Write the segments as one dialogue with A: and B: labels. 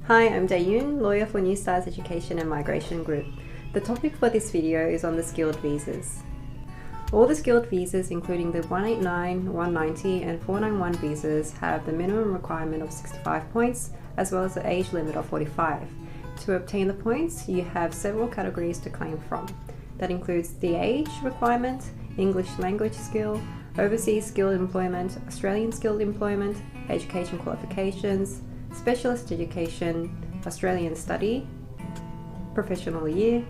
A: Hi, I'm Dayoon, lawyer for New Stars Education and Migration Group. The topic for this video is on the skilled visas. All the skilled visas, including the 189, 190 and 491 visas, have the minimum requirement of 65 points as well as the age limit of 45. To obtain the points, you have several categories to claim from. That includes the age requirement, English language skill, overseas skilled employment, Australian skilled employment, education qualifications, specialist education, Australian study, professional year,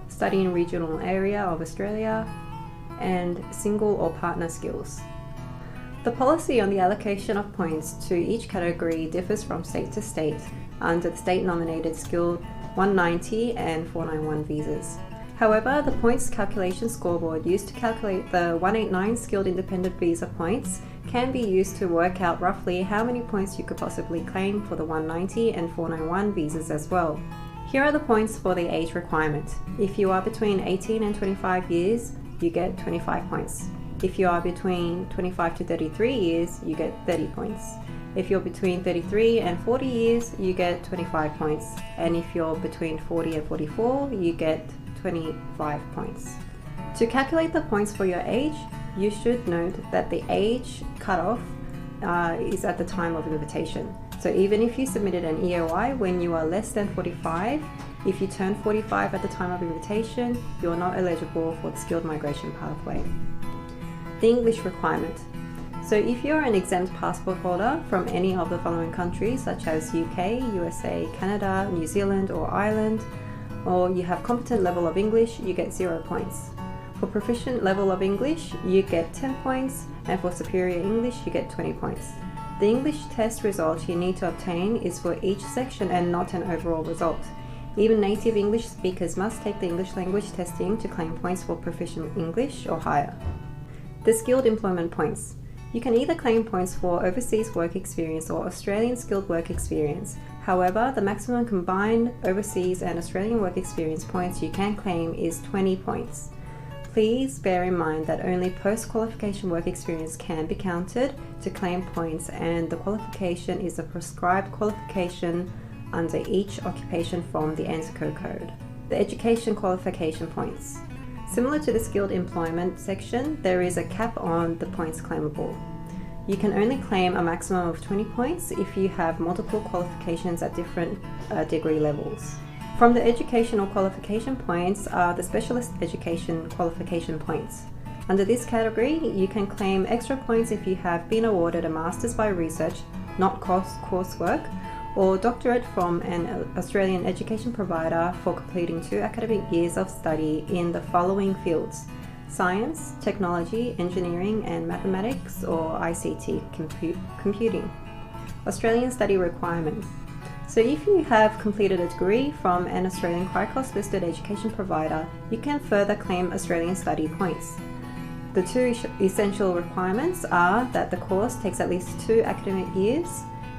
A: study in regional area of Australia, and single or partner skills. The policy on the allocation of points to each category differs from state to state under the state-nominated skilled 190 and 491 visas. However, the points calculation scoreboard used to calculate the 189 skilled independent visa points can be used to work out roughly how many points you could possibly claim for the 190 and 491 visas as well. Here are the points for the age requirement. If you are between 18 and 25 years, you get 25 points. If you are between 25 to 33 years, you get 30 points. If you're between 33 and 40 years, you get 25 points. And if you're between 40 and 44, you get 25 points. To calculate the points for your age, you should note that the age cutoff is at the time of invitation. So even if you submitted an EOI when you are less than 45, if you turn 45 at the time of invitation, you're not eligible for the skilled migration pathway. The English requirement. So if you're an exempt passport holder from any of the following countries such as UK, USA, Canada, New Zealand or Ireland, or you have competent level of English, you get 0 points. For proficient level of English, you get 10 points, and for superior English, you get 20 points. The English test result you need to obtain is for each section and not an overall result. Even native English speakers must take the English language testing to claim points for proficient English or higher. The skilled employment points. You can either claim points for overseas work experience or Australian skilled work experience. However, the maximum combined overseas and Australian work experience points you can claim is 20 points. Please bear in mind that only post-qualification work experience can be counted to claim points, and the qualification is a prescribed qualification under each occupation from the ANZCO code. The education qualification points. Similar to the skilled employment section, there is a cap on the points claimable. You can only claim a maximum of 20 points if you have multiple qualifications at different degree levels. From the educational qualification points are the specialist education qualification points. Under this category, you can claim extra points if you have been awarded a Masters by Research, not coursework, or doctorate from an Australian education provider for completing 2 academic years of study in the following fields: science, technology, engineering and mathematics, or ICT computing. Australian study requirement. So if you have completed a degree from an Australian CRICOS listed education provider, you can further claim Australian study points. The 2 essential requirements are that the course takes at least 2 academic years,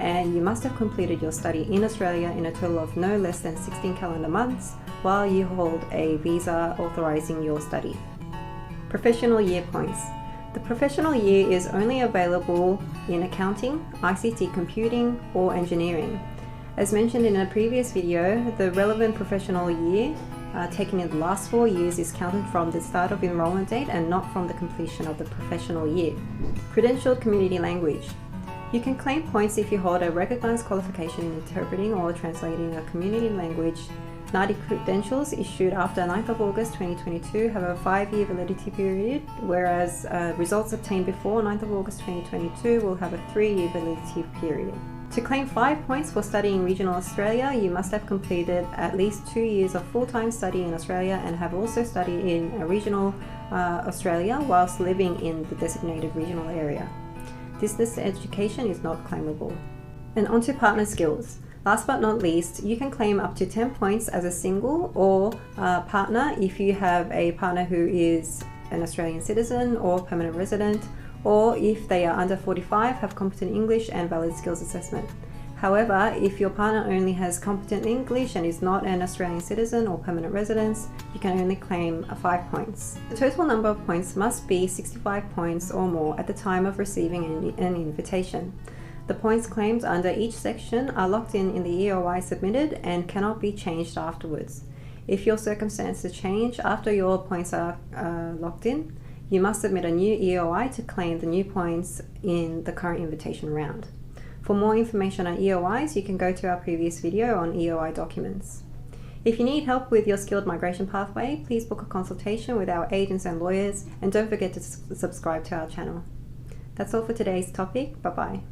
A: and you must have completed your study in Australia in a total of no less than 16 calendar months while you hold a visa authorising your study. Professional year points. The professional year is only available in accounting, ICT computing or engineering. As mentioned in a previous video, the relevant professional year taken in the last 4 years is counted from the start of enrolment date and not from the completion of the professional year. Credentialed community language. You can claim points if you hold a recognised qualification in interpreting or translating a community language. NADI credentials issued after 9th of August 2022 have a 5-year validity period, whereas results obtained before 9th of August 2022 will have a 3-year validity period. To claim 5 points for studying regional Australia, you must have completed at least 2 years of full-time study in Australia and have also studied in regional Australia whilst living in the designated regional area. Distance education is not claimable. And onto partner skills. Last but not least, you can claim up to 10 points as a single or partner if you have a partner who is an Australian citizen or permanent resident, or if they are under 45, have competent English and valid skills assessment. However, if your partner only has competent English and is not an Australian citizen or permanent resident, you can only claim 5 points. The total number of points must be 65 points or more at the time of receiving an invitation. The points claimed under each section are locked in the EOI submitted and cannot be changed afterwards. If your circumstances change after your points are locked in, you must submit a new EOI to claim the new points in the current invitation round. For more information on EOIs, you can go to our previous video on EOI documents. If you need help with your skilled migration pathway, please book a consultation with our agents and lawyers, and don't forget to subscribe to our channel. That's all for today's topic. Bye-bye.